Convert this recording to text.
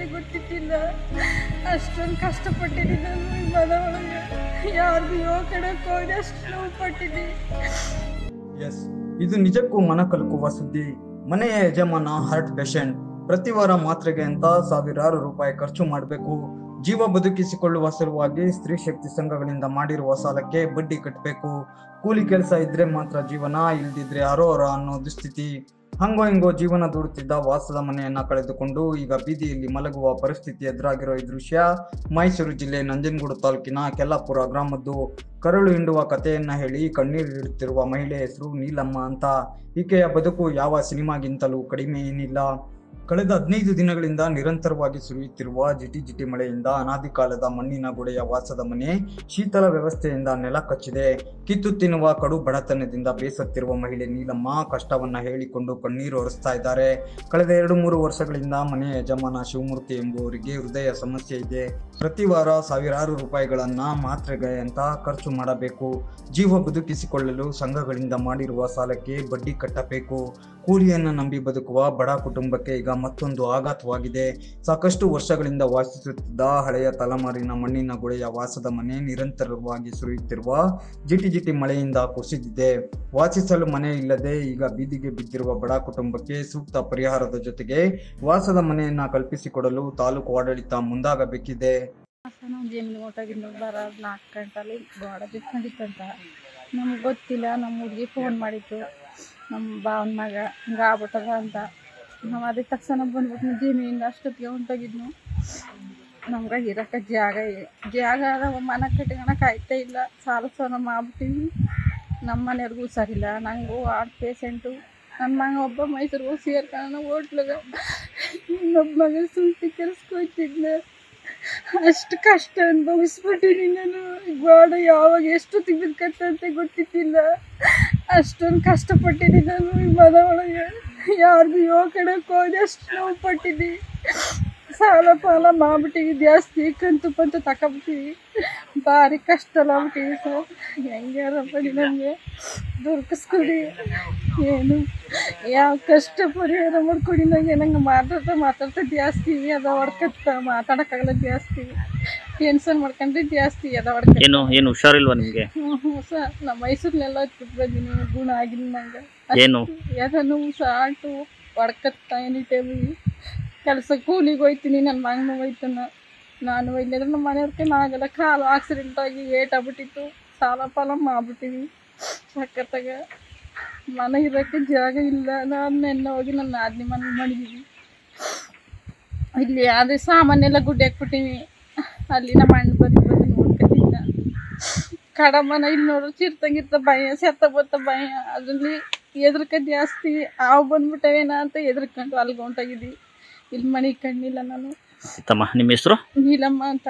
ಅಂತ ಗೊತ್ತಿತ್ತಿಲ್ಲ. ಅಷ್ಟೊಂದು ಕಷ್ಟಪಟ್ಟಿದ್ದೀನಿ ನಾನು ಈ ಮನೆ ಒಳಗೆ. ಯಾರಿಗೂ ಯೋಕಡಕ್ಕೆ ಹೋಗಿ ಅಷ್ಟು ನೋವು ಪಟ್ಟಿದ್ದೀನಿ. ಎಸ್, ಇದು ನಿಜಕ್ಕೂ ಮನ ಕಲಕುವ ಸುದ್ದಿ. ಮನೆಯ ಯಜಮಾನ ಹಾರ್ಟ್ ಪೇಷಂಟ್. ಪ್ರತಿ ವಾರ ಮಾತ್ರೆಗೆ ಅಂತ ಸಾವಿರಾರು ರೂಪಾಯಿ ಖರ್ಚು ಮಾಡಬೇಕು. ಜೀವ ಬದುಕಿಸಿಕೊಳ್ಳುವ ಸಲುವಾಗಿ ಸ್ತ್ರೀ ಶಕ್ತಿ ಸಂಘಗಳಿಂದ ಮಾಡಿರುವ ಸಾಲಕ್ಕೆ ಬಡ್ಡಿ ಕಟ್ಟಬೇಕು. ಕೂಲಿ ಕೆಲಸ ಇದ್ರೆ ಮಾತ್ರ ಜೀವನ, ಇಲ್ದಿದ್ರೆ ಅರೋರ ಅನ್ನೋ ದುಸ್ಥಿತಿ. ಹಂಗೋ ಹಿಂಗೋ ಜೀವನ ದೂಡುತ್ತಿದ್ದ ವಾಸದ ಮನೆಯನ್ನ ಕಳೆದುಕೊಂಡು ಈಗ ಬೀದಿಯಲ್ಲಿ ಮಲಗುವ ಪರಿಸ್ಥಿತಿ ಎದುರಾಗಿರೋ ಈ ದೃಶ್ಯ ಮೈಸೂರು ಜಿಲ್ಲೆ ನಂಜನಗೂಡು ತಾಲೂಕಿನ ಕೆಲ್ಲಾಪುರ ಗ್ರಾಮದ್ದು. ಕರಳು ಹಿಂಡುವ ಕಥೆಯನ್ನ ಹೇಳಿ ಕಣ್ಣೀರಿಡುತ್ತಿರುವ ಮಹಿಳೆ ಹೆಸರು ನೀಲಮ್ಮ ಅಂತ. ಈಕೆಯ ಬದುಕು ಯಾವ ಸಿನಿಮಾಗಿಂತಲೂ ಕಡಿಮೆ ಏನಿಲ್ಲ. ಕಳೆದ 15 ದಿನಗಳಿಂದ ನಿರಂತರವಾಗಿ ಸುರಿಯುತ್ತಿರುವ ಜಿಟಿ ಮಳೆಯಿಂದ ಅನಾದಿ ಕಾಲದ ಮಣ್ಣಿನ ಗೋಡೆಯ ವಾಸದ ಮನೆ ಶೀತಲ ವ್ಯವಸ್ಥೆಯಿಂದ ನೆಲ ಕಚ್ಚಿದೆ. ಕಿತ್ತು ತಿನ್ನುವ ಕಡು ಬಡತನದಿಂದ ಬೇಸತ್ತಿರುವ ಮಹಿಳೆ ನೀಲಮ್ಮ ಕಷ್ಟವನ್ನ ಹೇಳಿಕೊಂಡು ಕಣ್ಣೀರು ಒರೆಸ್ತಾ ಇದ್ದಾರೆ. ಕಳೆದ 2-3 ವರ್ಷಗಳಿಂದ ಮನೆಯ ಯಜಮಾನ ಶಿವಮೂರ್ತಿ ಎಂಬುವರಿಗೆ ಹೃದಯ ಸಮಸ್ಯೆ ಇದೆ. ಪ್ರತಿ ವಾರ ಸಾವಿರಾರು ರೂಪಾಯಿಗಳನ್ನ ಮಾತ್ರೆಗೆ ಅಂತ ಖರ್ಚು ಮಾಡಬೇಕು. ಜೀವ ಬದುಕಿಸಿಕೊಳ್ಳಲು ಸಂಘಗಳಿಂದ ಮಾಡಿರುವ ಸಾಲಕ್ಕೆ ಬಡ್ಡಿ ಕಟ್ಟಬೇಕು. ಕೂಲಿಯನ್ನು ನಂಬಿ ಬದುಕುವ ಬಡ ಕುಟುಂಬಕ್ಕೆ ಈಗ ಮತ್ತೊಂದು ಆಘಾತವಾಗಿದೆ. ಸಾಕಷ್ಟು ವರ್ಷಗಳಿಂದ ವಾಸಿಸುತ್ತಿದ್ದ ಹಳೆಯ ತಲೆಮಾರಿನ ಮಣ್ಣಿನ ಗೋಡೆಯ ವಾಸದ ಮನೆ ನಿರಂತರವಾಗಿ ಸುರಿಯುತ್ತಿರುವ ಜಿಟಿ ಮಳೆಯಿಂದ ಕುಸಿದಿದೆ. ವಾಸಿಸಲು ಮನೆ ಇಲ್ಲದೆ ಈಗ ಬೀದಿಗೆ ಬಿದ್ದಿರುವ ಬಡ ಕುಟುಂಬಕ್ಕೆ ಸೂಕ್ತ ಪರಿಹಾರದ ಜೊತೆಗೆ ವಾಸದ ಮನೆಯನ್ನ ಕಲ್ಪಿಸಿಕೊಡಲು ತಾಲೂಕು ಆಡಳಿತ ಮುಂದಾಗಬೇಕಿದೆ. ಜಮೀನು ಹೊಟ್ಟೋಗಿದ್ದು ಬರೋದು 4 ಗಂಟಲ್ಲಿ ಗೋಡ ಬಿತ್ಕೊಂಡಿತ್ತಂತ ನಮ್ಗೆ ಗೊತ್ತಿಲ್ಲ. ನಮ್ಮ ಹುಡುಗಿ ಫೋನ್ ಮಾಡಿತ್ತು, ನಮ್ಮ ಭಾವನ ಮಗ ಹಿಂಗೆ ಆಗ್ಬಿಟ್ಟದ ಅಂತ. ನಾವು ಅದಕ್ಕೆ ತಕ್ಷಣ ಬಂದ್ಬಿಟ್ಟು ಜಮೀನಿಂದ ಅಷ್ಟೊತ್ತಿಗೆ ಹೊಂಟೋಗಿದ್ನು. ನಮ್ಗೆ ಇರೋಕೆ ಜಾಗ ಮನೆ ಕಟ್ಕೊಳಕ್ಕೆ ಆಯ್ತಾ ಇಲ್ಲ. ಸಾಲ ಮಾಡ್ಬಿಟ್ಟಿವಿ. ನಮ್ಮ ಮನೆಯವ್ರಿಗೂ ಹುಷಾರಿಲ್ಲ, ನನಗೂ ಹಾರ್ಟ್ ಪೇಷೆಂಟು. ನನ್ನ ಮಗ ಒಬ್ಬ ಮೈಸೂರಿಗೆ ಸೇರ್ಕೊಳ್ಳೋಣ ಹೋಟ್ಲಿಗೆ. ಇನ್ನೊಬ್ಬ ಮಗ ಸುಳ್ತಿ ಕೆಲ್ಸಕ್ಕೆ ಹೋಗ್ತಿದ್ನ. ಅಷ್ಟು ಕಷ್ಟ ಅನುಭವಿಸ್ಬಿಟ್ಟಿನಿ ನಾನು. ಗೋಡೆ ಯಾವಾಗ ಎಷ್ಟು ತಿಂಗಕತ್ತಂತೆ ಗೊತ್ತಿತ್ತಿಲ್ಲ. ಅಷ್ಟೊಂದು ಕಷ್ಟಪಟ್ಟಿದ್ದೀನಿ ನಾನು ಈ ಮನೆ ಒಳಗೆ. ಯಾರಿಗೂ ಯೋಕಡಕ್ಕೆ ಹೋಗಿ ಅಷ್ಟು ನೋವು ಪಟ್ಟಿದ್ದೀನಿ. ಸಾಲ ಪಾಲ ಮಾಡ್ಬಿಟ್ಟಿವಿ, ಜಾಸ್ತಿ ಕಂತು ಪಂತು ತಗೊಬಿಟ್ಟಿವಿ. ಭಾರಿ ಕಷ್ಟ ಆಗ್ಬಿಟ್ಟಿವಿ ಸರ್. ಹೆಂಗಾರ ಬನ್ನಿ ನಮಗೆ ದೊರಕಿಸ್ಕೊಡಿ. ಏನು ಯಾವ ಕಷ್ಟ ಪರಿಹಾರ ಮಾಡ್ಕೊಡಿ. ನಂಗೆ ಮಾತಾಡ್ತಾ ಜಾಸ್ತಿ ಅದ ಹೊಡ್ಕತ್ತ ಮಾತಾಡೋಕ್ಕಾಗಲ್ಲ. ಜಾಸ್ತಿ ಟೆನ್ಷನ್ ಮಾಡ್ಕೊಂಡ್ರೆ ಜಾಸ್ತಿ ಅದ ಹೊಡ್ಕ. ಏನು ಹುಷಾರಿಲ್ವಾ ನಿಮಗೆ? ಹ್ಞೂ ಸರ್, ನಮ್ಮ ಮೈಸೂರಿನೆಲ್ಲ ಹಚ್ಬಿಟ್ಟು ಬಂದೀನಿ. ಗುಣ ಆಗಿಲ್ಲ ನಂಗೆ. ಏನು ಯಾವ್ದನ್ನು ಸಾಟು ಹೊಡ್ಕತ್ತ ಎನಿ ಟೈಮ್. ಕೆಲಸ ಕೂಲಿಗೆ ಹೋಯ್ತೀನಿ, ನನ್ನ ಮಗನೂ ಹೋಯ್ತಾನ. ನಾನು ಇಲ್ಲದ್ರೆ ನಮ್ಮ ಮನೆಯವ್ರಿಗೆ ಆಗಲ್ಲ. ಕಾಲು ಆಕ್ಸಿಡೆಂಟ್ ಆಗಿ ಏಟಾಗ್ಬಿಟ್ಟಿತ್ತು. ಸಾಲ ಪಾಲ ಮಾಡ್ಬಿಟ್ಟಿವಿ. ಸಕ್ಕತ್ತಾಗ ಮನೆ ಇರೋಕ್ಕೆ ಜಾಗ ಇಲ್ಲ. ನಾನು ನೆನ್ನೆ ಹೋಗಿ ನನ್ನ ಆದ್ನಿ ಮನೆ ಮಾಡಿದ್ದೀವಿ. ಇಲ್ಲಿ ಅದೇ ಸಾಮಾನೆಲ್ಲ ಗುಡ್ಡೆ ಹಾಕ್ಬಿಟ್ಟಿವಿ. ಅಲ್ಲಿ ನಮ್ಮ ಅಣ್ಣ ಬಂದು ನೋಡ್ಕೊತಿದ್ದ. ಕಡಮನ ಇಲ್ಲಿ ನೋಡ್ರಿ ಚಿರ್ತಂಗಿರ್ತ ಭಯ, ಸೆತ್ತ ಬತ್ತ ಭಯ. ಅದರಲ್ಲಿ ಎದ್ರಕ ಜಾಸ್ತಿ ಹಾವು ಬಂದ್ಬಿಟ್ಟವೇನ ಅಂತ ಎದ್ರಕೊಂಡು ಅಲ್ಗೆ ಹೊಂಟೋಗಿದ್ವಿ. ಇಲ್ಲಿ ಮನೆ ಕಣ್ಣಿಲ್ಲ ನಾನು. ನಿಮ್ಮ ಹೆಸರು? ನೀಲಮ್ಮ ಅಂತ.